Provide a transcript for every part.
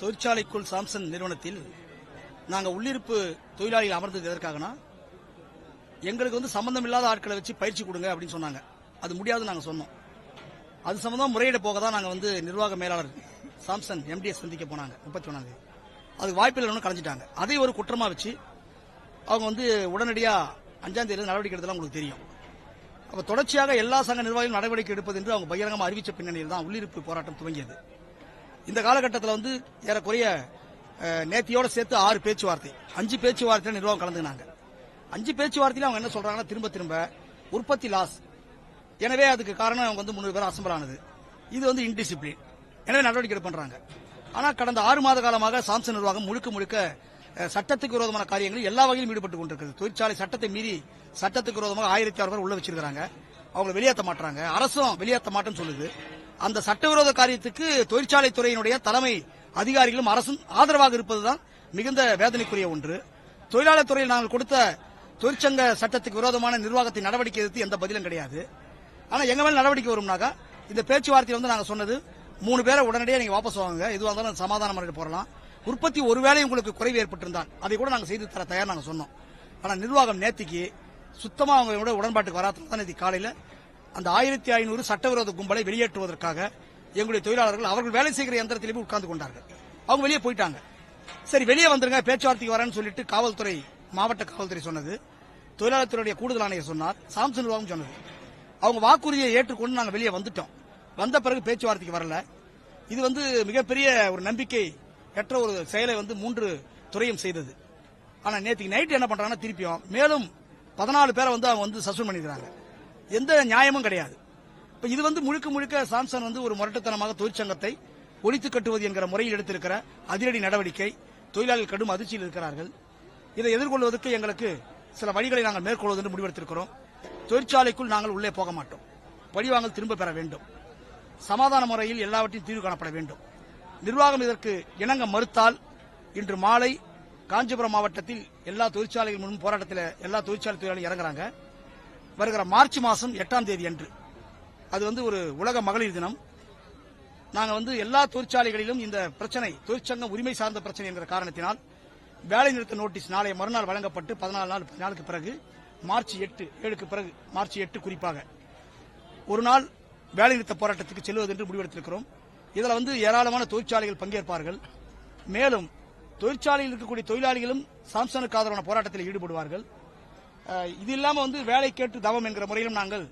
தொழிற்சாலைக்குள் Samson நிறுவனத்தில் நாங்கள் உள்ளிருப்பு தொழிலாளிகள் அமர்ந்தது எதற்காகனா, எங்களுக்கு வந்து சம்பந்தம் இல்லாத ஆட்களை வச்சு பயிற்சி கொடுங்க அப்படின்னு சொன்னாங்க. அது முடியாதுன்னு நாங்கள் சொன்னோம். அது சம்பந்தம் முறையிட போக தான் நாங்கள் வந்து நிர்வாக மேலாளர் சாம்சன் எம்டிஎஸ் சந்திக்க போனாங்க 31. அதுக்கு வாய்ப்பில்லை கலைஞ்சிட்டாங்க. அதை ஒரு குற்றமா வச்சு அவங்க வந்து உடனடியாக 5ஆம் தேதி நடவடிக்கை எடுத்தலாம் உங்களுக்கு தெரியும். அப்ப தொடர்ச்சியாக எல்லா சங்க நிர்வாகிகளும் நடவடிக்கை எடுப்பது என்று அவங்க பகிரங்கமாக அறிவிச்ச பின்னணியில் தான் உள்ளிருப்பு போராட்டம் துவங்கியது. இந்த காலகட்டத்தில் வந்து ஏறக்குறைய நேத்தியோட சேர்த்து 6 பேச்சுவார்த்தை, 5 பேச்சுவார்த்தையில் நிர்வாகம் கலந்துனாங்க. 5 பேச்சுவார்த்தையில அவங்க என்ன சொல்றாங்கன்னா, திரும்ப திரும்ப உற்பத்தி லாஸ், எனவே அதுக்கு காரணம் அவங்க வந்து 3 பேர் அசம்பிள் ஆனது, இது வந்து இன்டிசிப்ளின், எனவே நடவடிக்கை பண்றாங்க. ஆனா கடந்த 6 மாத காலமாக சாம்சன் நிர்வாகம் முழுக்க முழுக்க சட்டத்துக்கு விரோதமான காரியங்களில் எல்லா வகையிலும் ஈடுபட்டு கொண்டிருக்கிறது. தொழிற்சாலை சட்டத்தை மீறி சட்டத்துக்கு விரோதமாக 1600 பேர் உள்ள வச்சிருக்காங்க. அவங்களை வெளியேற்ற மாட்டாங்க. அரசும் வெளியேற்ற மாட்டேன்னு சொல்லுது. அந்த சட்டவிரோத காரியத்துக்கு தொழிற்சாலை துறையினுடைய தலைமை அதிகாரிகளும் அரசும் ஆதரவாக இருப்பதுதான் மிகுந்த வேதனைக்குரிய ஒன்று. தொழிலாளர் துறையில் நாங்கள் கொடுத்த தொழிற்சங்க சட்டத்துக்கு விரோதமான நிர்வாகத்தின் நடவடிக்கை எதிர்த்து எந்த பதிலும் கிடையாது. ஆனா எங்க மேல நடவடிக்கை வரும்னாக்கா, இந்த பேச்சுவார்த்தையில் வந்து நாங்க சொன்னது 3 பேரை உடனடியாக நீங்க வாபஸ் வாங்க, எதுவாக இருந்தாலும் சமாதான முறையில் போறலாம். உற்பத்தி ஒருவேளை உங்களுக்கு குறைவு ஏற்பட்டிருந்தால் அதை கூட நாங்கள் செய்து தர தயார் நாங்கள் சொன்னோம். ஆனா நிர்வாகம் நேத்திக்கு சுத்தமா அவங்களோட உடன்பாட்டுக்கு வராதான் நேற்று காலையில் அந்த 1500 சட்டவிரோத கும்பலை வெளியேற்றுவதற்காக எங்களுடைய தொழிலாளர்கள் அவர்கள் வேலை செய்கிற யந்திரத்திலே உட்கார்ந்து கொண்டார்கள். அவங்க வெளியே போயிட்டாங்க. சரி வெளியே வந்துருங்க, பேச்சுவார்த்தைக்கு வரேன்னு சொல்லிட்டு காவல்துறை, மாவட்ட காவல்துறை சொன்னது, தொழிலாளர் துறையுடைய கூடுதல் ஆணையர் சொன்னார், சாம்சன் நிர்வாகம் சொன்னது. அவங்க வாக்குறுதியை ஏற்றுக்கொண்டு நாங்கள் வெளியே வந்துட்டோம். வந்த பிறகு பேச்சுவார்த்தைக்கு வரல. இது வந்து மிகப்பெரிய ஒரு நம்பிக்கை எற்ற ஒரு செயலை வந்து 3 துறையும் செய்தது. ஆனா நேற்றுக்கு நைட் என்ன பண்றாங்கன்னா, திருப்பியும் மேலும் 14 பேரை வந்து அவங்க வந்து சஸ்பெண்ட் பண்ணிருக்காங்க. எந்த நியாயமும் கிடையாது. இப்ப இது வந்து முழுக்க முழுக்க சாம்சன் வந்து ஒரு முரட்டுத்தனமாக தொழிற்சங்கத்தை ஒழித்து கட்டுவது என்கிற முறையில் எடுத்திருக்கிற அதிரடி நடவடிக்கை. தொழிலாளர்கள் கடும் அதிர்ச்சியில் இருக்கிறார்கள். இதை எதிர்கொள்வதற்கு எங்களுக்கு சில வழிகளை நாங்கள் மேற்கொள்வது என்று முடிவெடுத்திருக்கிறோம். தொழிற்சாலைக்குள் நாங்கள் உள்ளே போக மாட்டோம். பழிவாங்கல் திரும்ப பெற வேண்டும். சமாதான முறையில் எல்லாவற்றையும் தீர்வு காணப்பட வேண்டும். நிர்வாகம் இதற்கு இணங்க மறுத்தால் இன்று மாலை காஞ்சிபுரம் மாவட்டத்தில் எல்லா தொழிற்சாலைகள் முன் போராட்டத்தில் எல்லா தொழிற்சாலை தொழிலாளர்கள் இறங்குறாங்க. வருகிற மார்ச் மாதம் 8ஆம் தேதி அன்று, அது வந்து ஒரு உலக மகளிர் தினம். நாங்கள் வந்து எல்லா தொழிற்சாலைகளிலும் இந்த பிரச்சனை தொழிற்சங்க உரிமை சார்ந்த பிரச்சனை என்கிற காரணத்தினால் வேலை நிறுத்த நோட்டீஸ் நாளை மறுநாள் வழங்கப்பட்டு 14 நாளுக்கு பிறகு மார்ச் 7க்கு பிறகு மார்ச் 8 குறிப்பாக ஒரு நாள் வேலை நிறுத்த போராட்டத்துக்கு செல்வது என்று முடிவெடுத்திருக்கிறோம். இதில் வந்து ஏராளமான தொழிற்சாலைகள் பங்கேற்பார்கள். மேலும் தொழிற்சாலையில் இருக்கக்கூடிய தொழிலாளிகளும் சாம்சனுக்கு ஆதரவான போராட்டத்தில் ஈடுபடுவார்கள். இது இல்லாம வந்து வேலை கேட்டு தவம் என்கிற முறையிலும் நாங்கள்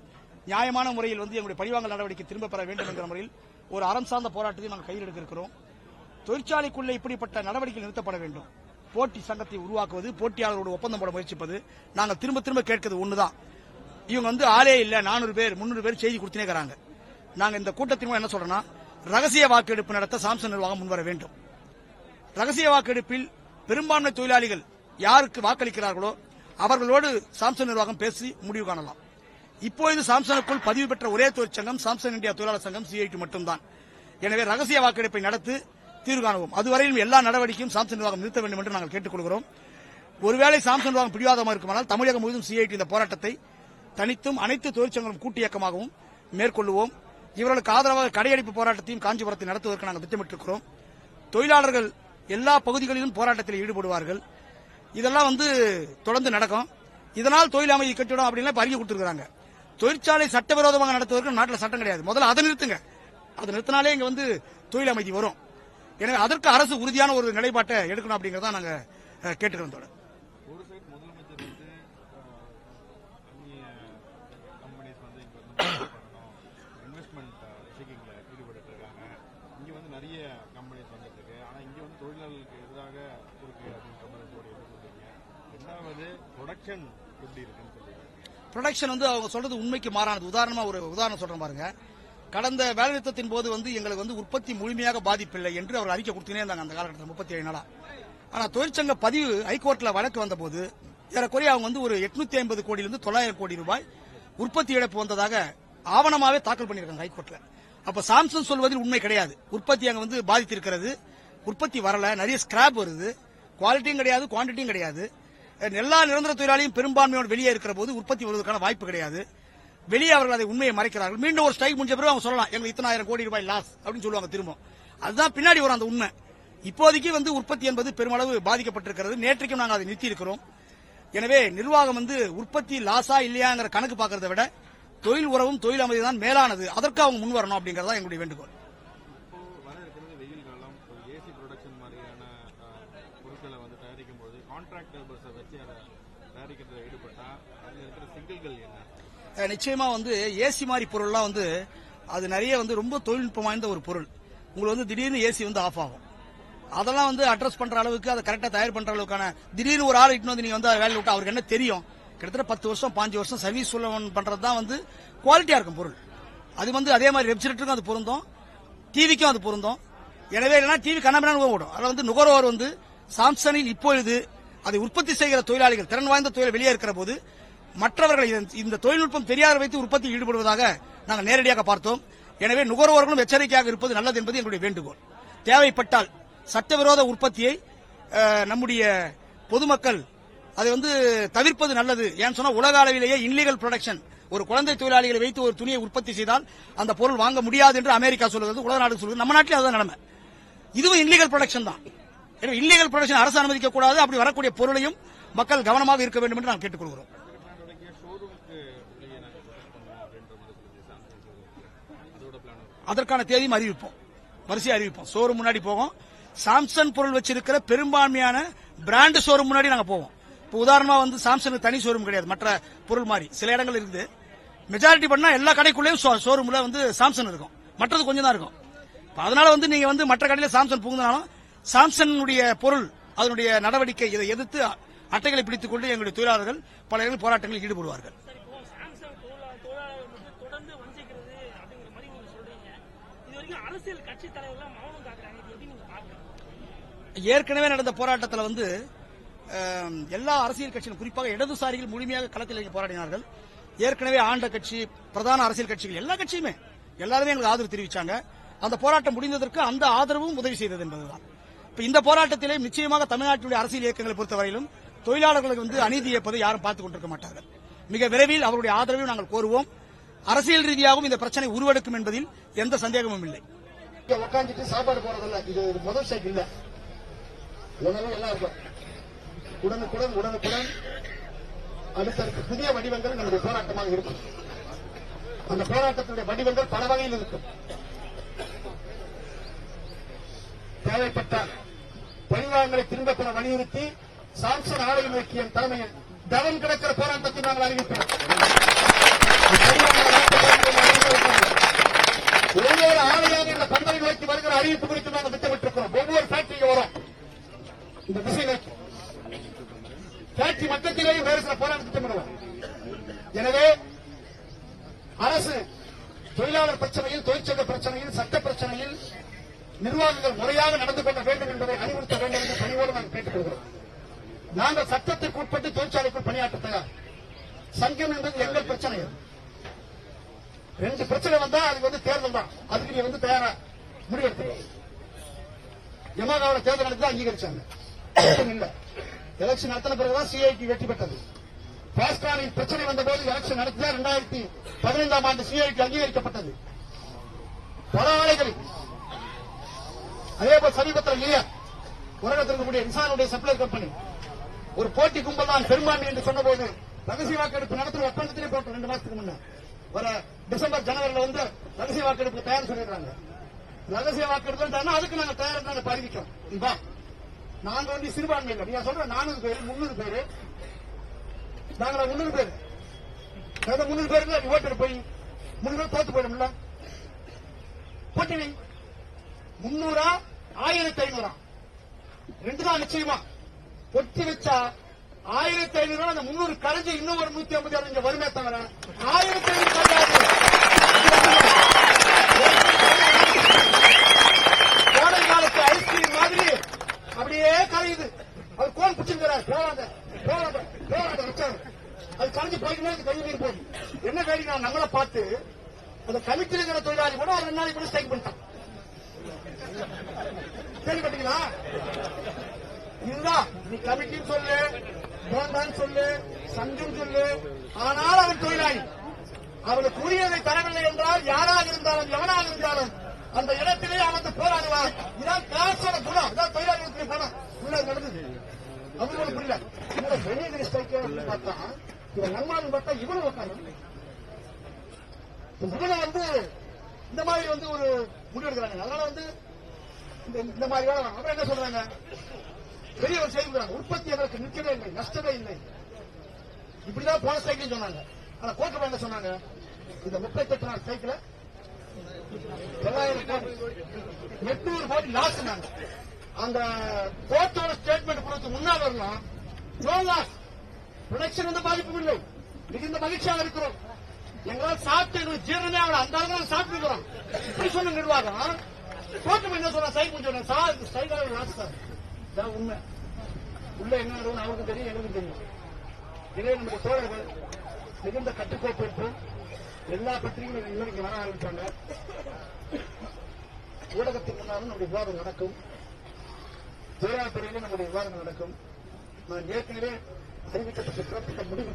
நியாயமான முறையில் வந்து எங்களுடைய பழிவாங்கல் நடவடிக்கை திரும்ப பெற வேண்டும் என்கிற முறையில் ஒரு அறம் சார்ந்த போராட்டத்தை நாங்கள் கையில் எடுக்க இருக்கிறோம். தொழிற்சாலைக்குள்ளே இப்படிப்பட்ட நடவடிக்கை நிறுத்தப்பட வேண்டும். போட்டி சங்கத்தை உருவாக்குவது, போட்டியாளர்களோடு ஒப்பந்தம் போட முயற்சிப்பது, நாங்கள் திரும்ப திரும்ப கேட்கிறது ஒண்ணுதான். இவங்க வந்து ஆளே இல்ல, 400 பேர் 300 பேர் செய்தி கொடுத்துனேங்கிறாங்க. நாங்க இந்த கூட்டத்தின் என்ன சொல்றோம்னா, ரகசிய வாக்கெடுப்பு நடத்த சாம்சன் நிர்வாகம் முன்வர வேண்டும். ரகசிய வாக்கெடுப்பில் பெரும்பான்மை தொழிலாளிகள் யாருக்கு வாக்களிக்கிறார்களோ அவர்களோடு சாம்சன் நிர்வாகம் பேசி முடிவு காணலாம். இப்போது சாம்சனுக்குள் பதிவு பெற்ற ஒரே தொழிற்சங்கம் சாம்சன் இந்தியா தொழிலாளர் சங்கம் CIT மட்டும்தான். எனவே ரகசிய வாக்கெடுப்பை நடத்தி தீர்வு காணுவோம். அதுவரையிலும் எல்லா நடவடிக்கையும் சாம்சன் நிர்வாகம் நிறுத்த வேண்டும் என்று நாங்கள் கேட்டுக் கொள்கிறோம். ஒருவேளை சாம்சன் நிர்வாகம் பிடிவாதமாக இருக்குமானால் தமிழகம் முழுவதும் CIT இந்த போராட்டத்தை தனித்தும் அனைத்து தொழிற்சங்கங்களும் கூட்டு இயக்கமாகவும் மேற்கொள்வோம். இவர்களுக்கு ஆதரவாக கடையடைப்பு போராட்டத்தையும் காஞ்சிபுரத்தில் நடத்துவதற்கு நாங்கள் திட்டமிட்டிருக்கிறோம். தொழிலாளர்கள் எல்லா பகுதிகளிலும் போராட்டத்தில் ஈடுபடுவார்கள். இதெல்லாம் வந்து தொடர்ந்து நடக்கும். இதனால் தொழில் அமைதி கட்டிடும் அப்படின்னு அறிக்கை கொடுத்திருக்காங்க. தொழிற்சாலை சட்டவிரோதமாக நடத்துவதற்கு நாட்டில் சட்டம் கிடையாது. முதல்ல அதை நிறுத்துங்க. அதை நிறுத்தினாலே இங்க வந்து தொழில் அமைதி வரும். எனவே அதற்கு அரசு உறுதியான ஒரு நிலைப்பாட்டை எடுக்கணும் அப்படிங்கறத நாங்க கேட்டுக்கிறோம். தொடர் ஒரு சைடு முதலமைச்சர் வந்து இன்வெஸ்ட்மெண்ட் சீக்கிங்ல ஈடுபட்டு இருக்காங்க. இங்க வந்து நிறைய கம்பெனிஸ் வந்துட்டு இருக்கு. ஆனா இங்க வந்து தொழிலாளர்களுக்கு எதிராக இருக்கு அப்படின்ற மாதிரி சொல்றீங்க. ரெண்டாவது ப்ரொடக்ஷன் எப்படி இருக்குன்னு சொல்றீங்க. ப்ரொடக்ஷன் வந்து அவங்க சொல்றது உண்மைக்கு மாறானது. உதாரணமா ஒரு உதாரணம் சொல்றேன் பாருங்க. கடந்த வேலைநிறுத்தத்தின் போது வந்து எங்களுக்கு வந்து உற்பத்தி முழுமையாக பாதிப்பில்லை என்று அவர் அறிக்கை கொடுத்துனே இருந்தாங்க அந்த காலகட்டத்தில் 37 நாளா. ஆனா தொழிற்சங்க பதிவு ஹைகோர்ட்ல வழக்கு வந்த போது ஏறக்குறைய அவங்க வந்து ஒரு 850 கோடியிலிருந்து 900 கோடி ரூபாய் உற்பத்தி இழப்பு வந்ததாக ஆவணமாவே தாக்கல் பண்ணியிருக்காங்க ஹைகோர்ட்ல. அப்ப சாம்சங் சொல்வதில் உண்மை கிடையாது. உற்பத்தி அங்க வந்து பாதித்திருக்கிறது. உற்பத்தி வரல, நிறைய ஸ்கிராப் வருது, குவாலிட்டியும் கிடையாது, குவான்டிட்டியும் கிடையாது. எல்லா நிரந்தர தொழிலாளியும் பெரும்பான்மையோடு வெளியே இருக்கிற போது உற்பத்தி வருவதற்கான வாய்ப்பு கிடையாது. வெளியே அவர்கள் அதை உண்மையை மறைக்கிறார்கள். மீண்டும் ஒரு ஸ்ட்ரைக் முடிஞ்ச பிறகு அவங்க சொல்லலாம் எங்களுக்கு 1000 கோடி ரூபாய் லாஸ் அப்படின்னு சொல்லுவாங்க திரும்ப. அதுதான் பின்னாடி வரும் அந்த உண்மை. இப்போதைக்கு வந்து உற்பத்தி என்பது பெருமளவு பாதிக்கப்பட்டிருக்கிறது. நேற்றைக்கும் நாங்கள் அதை நிறுத்தி இருக்கிறோம். எனவே நிர்வாகம் வந்து உற்பத்தி லாஸா இல்லையாங்கிற கணக்கு பார்க்கறதை விட தொழில் உறவும் தொழில் அமைதி தான் மேலானது. அதற்கு அவங்க முன் வரணும் அப்படிங்கறதா எங்களுடைய வேண்டுகோள். வர இருக்கிறது வெயில் காலம். ஏசி ப்ரொடக்ஷன் மாதிரியான பொருட்களை வந்து தயாரிக்கும் போது கான்ட்ராக்ட் லேபர்ஸை வச்சு அதை தயாரிக்கிறதுல ஈடுபட்டா அதுல இருக்கிற சிக்கல்கள் என்ன? நிச்சயமா வந்து ஏசி மாதிரி பொருள்லாம் வந்து அது நிறைய வந்து ரொம்ப தொழில்நுட்பம் வாய்ந்த ஒரு பொருள். உங்களுக்கு வந்து திடீர்னு ஏசி வந்து ஆஃப் ஆகும். அதெல்லாம் வந்து அட்ரஸ் பண்ற அளவுக்கு அதை கரெக்டா தயார் பண்ற அளவுக்கான திடீர்னு ஒரு ஆள் இட்டு வந்து நீங்க வந்து வேலை விட்டு அவருக்கு என்ன தெரியும்? கிட்டத்தட்ட 10 வருஷம் 5 வருஷம் சர்வீஸ் பண்றது தான் வந்து குவாலிட்டியா இருக்கும் பொருள். அது வந்து அதே மாதிரி ரெஃப்ரிஜரேட்டருக்கும் அது பொருந்தும், டிவிக்கும் அது பொருந்தும். எனவே இல்லைன்னா டிவி கண்ணாமண்ணு ஓடும். அதில் வந்து நுகர்வோர் வந்து சாம்சங்கில் இப்பொழுது அதை உற்பத்தி செய்கிற தொழிலாளிகள் திறன் வாய்ந்த தொழில் வெளியே இருக்கிற போது மற்றவர்கள் இந்த தொழில்நுட்பம் தெரியாத வைத்து உற்பத்தியில் ஈடுபடுவதாக நாங்கள் நேரடியாக பார்த்தோம். எனவே நுகர்வோர்களும் எச்சரிக்கையாக இருப்பது நல்லது என்பது எங்களுடைய வேண்டுகோள். தேவைப்பட்டால் சட்டவிரோத உற்பத்தியை நம்முடைய பொதுமக்கள் அதை வந்து தவிர்ப்பது நல்லது. ஏன்னு சொன்னா உலக அளவிலேயே இல்லீகல் ப்ரொடக்ஷன் ஒரு குழந்தை தொழிலாளிகளை வைத்து ஒரு துணியை உற்பத்தி செய்தால் அந்த பொருள் வாங்க முடியாது என்று அமெரிக்கா சொல்கிறது, உலக நாடு சொல்கிறது. நம்ம நாட்டில் அதுதான் நிலைமை. இதுவும் இல்லீகல் ப்ரொடக்ஷன் தான். எனவே இல்லீகல் ப்ரொடக்ஷன் அரசு அனுமதிக்க கூடாது. அப்படி வரக்கூடிய பொருளையும் மக்கள் கவனமாக இருக்க வேண்டும் என்று நாம் கேட்டுக்கொள்கிறோம். அதற்கான தேதியும் அறிவிப்போம், வரிசையை அறிவிப்போம். ஷோரூம் முன்னாடி போகும். சாம்சங் பொருள் வச்சிருக்கிற பெரும்பான்மையான பிராண்ட் ஷோரூம் முன்னாடி நாங்க போவோம். இப்போ உதாரணமா வந்து சாம்சங் தனி ஷோரூம் கிடையாது, மற்ற பொருள் மாதிரி சில இடங்கள் இருக்குது. மெஜாரிட்டி பண்ணா எல்லா கடைக்குள்ளேயும் ஷோரூம்ல வந்து சாம்சங் இருக்கும், மற்றது கொஞ்சம் தான் இருக்கும். அதனால வந்து நீங்க வந்து மற்ற கடையில சாம்சங் புகுந்தாலும் சாம்சங்குடைய பொருள் அதனுடைய நடவடிக்கை இதை எதிர்த்து அட்டைகளை பிடித்துக் கொண்டு எங்களுடைய தொழிலாளர்கள் பல இடங்களில் போராட்டங்களில் ஈடுபடுவார்கள். ஏற்கனவே நடந்த போராட்டத்தில் வந்து எல்லா அரசியல் கட்சிகளும் குறிப்பாக இடதுசாரிகள் முழுமையாக களத்தில் போராடினார்கள். ஏற்கனவே ஆண்ட கட்சி, பிரதான அரசியல் கட்சிகள் எல்லா கட்சியுமே எல்லாருமே எங்களுக்கு ஆதரவு தெரிவிச்சாங்க. அந்த போராட்டம் முடிந்ததற்கு அந்த ஆதரவும் உதவி செய்தது என்பதுதான். இப்ப இந்த போராட்டத்திலே நிச்சயமாக தமிழ்நாட்டினுடைய அரசியல் இயக்கங்களை பொறுத்தவரையிலும் தொழிலாளர்களுக்கு வந்து அநீதி ஏற்பதை யாரும் பார்த்துக் கொண்டிருக்க மாட்டார்கள். மிக விரைவில் அவருடைய ஆதரவையும் நாங்கள் கோருவோம். அரசியல் ரீதியாகவும் இந்த பிரச்சனை உருவெடுக்கும் என்பதில் எந்த சந்தேகமும் இல்லை. உட்காந்துட்டு சாப்பாடு போறதில்ல, இது முதல் சைக்கிள் இல்ல. உணவு எல்லாம் இருக்கும். உடனுக்குடன் அடுத்தடுத்து புதிய வடிவங்கள் நம்முடைய போராட்டமாக இருக்கும். அந்த போராட்டத்தினுடைய வடிவங்கள் பல வகையில் இருக்கும். தேவைப்பட்டால் பணிவாளர்களை திரும்ப பெற வலியுறுத்தி சாம்சங் ஆலயம் நோக்கிய தலைமையில் தவன் கிடக்கிற போராட்டத்தை நாங்கள் அறிவிப்போம். ஒவ்வொரு ஆலையாக இந்த பந்தலை நோக்கி வருகிற அறிவிப்பு குறித்து நாங்கள் திட்டமிட்டிருக்கிறோம். ஒவ்வொரு ஃபேக்டரிக்கு வரும் இந்த திசை நோக்கி ஃபேக்டரி மட்டத்திலேயே வேறு சில போராட்ட திட்டமிடுவோம். எனவே அரசு தொழிலாளர் பிரச்சனையில், தொழிற்சங்க பிரச்சனையில், சட்ட பிரச்சனையில் நிர்வாகங்கள் முறையாக நடந்து கொள்ள வேண்டும் என்பதை அறிவுறுத்த வேண்டும் என்று பணியோடு நாங்கள் கேட்டுக் கொள்கிறோம். நாங்கள் சட்டத்திற்கு உட்பட்டு தொழிற்சாலைக்குள் பணியாற்ற தயார். சங்கம் என்பது எங்கள் பிரச்சனை. 2 பிரச்சனை வந்தா அதுக்கு வந்து தேர்தல் தான், அதுக்கு நீ வந்து தயாரா முடிவெடுத்து. யமாகாவோட தேர்தல் நடத்தி தான் அங்கீகரிச்சாங்க. இல்ல எலெக்ஷன் நடத்தின பிறகுதான் சிஐடி வெற்றி பெற்றது. பாஸ்கானின் பிரச்சனை வந்த போது எலெக்ஷன் நடத்திதான் 2015ஆம் ஆண்டு சிஐடி அங்கீகரிக்கப்பட்டது. பல ஆலைகளில் அதேபோல் சமீபத்தில் இல்லையா உலகத்தில் இருக்கக்கூடிய இன்சானுடைய சப்ளை கம்பெனி ஒரு போட்டி கும்பல் தான் பெரும்பான்மை என்று சொன்னபோது ரகசிய வாக்கெடுப்பு நடத்தும் ஒப்பந்தத்திலே போட்டோம். 2 மாசத்துக்கு முன்ன வர டிசம்பர் ஜனவரியில் வந்து ரகசிய வாக்கெடுப்பு தயார் சொல்லிடுறாங்க. ரகசிய வாக்கெடுப்பு அதுக்கு நாங்க தயார் அறிவிக்கிறோம். நாங்க வந்து சிறுபான்மை இல்லை. நீங்க சொல்ற 400 பேர் 300 பேரு நாங்க 300 பேர் 300 பேருக்கு ஓட்டு போய் 300 பேர் தோத்து போயிடும்ல. போட்டி 300 1500 2 தான் நிச்சயமா. பொட்டி வச்சா 1500 அந்த 300 கரைஞ்சு இன்னும் ஒரு 150 இங்க வருமே தவிர 1500 கோடை காலத்து ஐஸ்கிரீம் மாதிரி அப்படியே கரையுது. அது கோன் பிடிச்சிருக்கிறார். போராட வச்சாரு. அது கரைஞ்சு போய்க்குமே கை நீர் போகுது. என்ன கேட்டீங்க, நம்மளை பார்த்து அந்த கமிட்டி இருக்கிற தொழிலாளி கூட 2 நாளைக்கு கூட ஸ்ட்ரைக் பண்ணிட்டான். கேள்விப்பட்டீங்களா? இதுதான் நீ கமிட்டின்னு சொல்லு, போண்டான்னு சொல்லு, சங்கம் சொல்லு, ஆனால் அவன் தொழிலாளி. அவனுக்கு உரியதை தரவில்லை என்றால் யாராக இருந்தாலும் எவனாக இருந்தாலும் அந்த இடத்திலே அமர்ந்து போராடுவார். இதான் காசோட குணம், இதான் தொழிலாளர்களுக்கு பணம் உள்ள நடந்தது. அவங்களுக்கு புரியல. இந்த வெளியே ஸ்ட்ரைக் பார்த்தா இவன் நம்மாலும் பார்த்தா இவனும் உட்காந்து இவனை வந்து இந்த மாதிரி வந்து ஒரு முடிவெடுக்கிறாங்க. அதனால வந்து இந்த மாதிரி அப்புறம் என்ன சொல்றாங்க, பெரிய ஒரு செய்தி கொடுக்குறாங்க, உற்பத்தி எங்களுக்கு நிற்கவே இல்லை, நஷ்டமே இல்லை, இப்படிதான் போன ஸ்ட்ரைக்னு சொன்னாங்க. ஆனா கோர்ட்டு என்ன சொன்னாங்க, இந்த 38 நாள் ஸ்ட்ரைக்ல 900 கோடி 800 கோடி லாஸ். அந்த கோர்ட்டோட ஸ்டேட்மெண்ட் கொடுத்து முன்னால் வரலாம். நோ லாஸ், ப்ரொடக்ஷன் எந்த பாதிப்பும் இல்லை, மிகுந்த மகிழ்ச்சியாக இருக்கிறோம், எங்களால் சாப்பிட்டு ஜீரணமே ஆகல, அந்த அளவுக்கு சாப்பிட்டு இருக்கிறோம், இப்படி சொன்ன நிர்வாகம் கோர்ட்டு என்ன சொல்ற, சைட் முடிஞ்ச ஸ்ட்ரைக்காக லாஸ் சார். இதான் உண்மை. உள்ள என்ன நடக்கும் அவருக்கும் தெரியும், எனக்கும் தெரியும். இதே நம்முடைய தோழர்கள் மிகுந்த கட்டுக்கோப்பு இருக்கும். எல்லா பத்திரிகைகளும் இன்னைக்கு வர ஆரம்பிச்சாங்க. ஊடகத்துக்கு முன்னாலும் நம்முடைய விவாதம் நடக்கும், தொழிலாளர் துறையிலும் நம்முடைய விவாதம் நடக்கும். நான் ஏற்கனவே அறிவிக்கப்பட்ட பிறப்பித்த முடிவு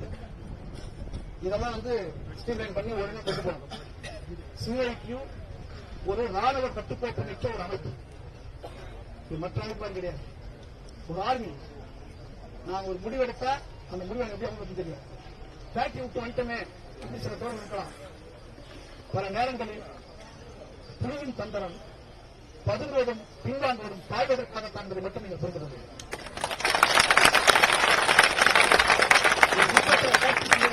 இதெல்லாம் வந்து ஸ்ட்ரீம்லைன் பண்ணி உடனே கொண்டு போகணும். சிஐடியு ஒரு ராணுவ கட்டுக்கோப்பு மிக்க ஒரு அமைப்பு, இது மற்ற அமைப்பு கிடையாது, ஒரு ஆர்மி. நான் ஒரு முடிவெடுத்தா அந்த முடிவு எப்படி அவங்களுக்கு தெரியும். ஃபேக்டரி விட்டு வந்துட்டோமே இப்படி சில தோழர்கள் இருக்கலாம். பல நேரங்களில் புலியின் தந்திரம் பதுங்குவதும் பின்வாங்குவதும் பாய்வதற்காகத்தான் என்பதை மட்டும் நீங்கள் புரிந்து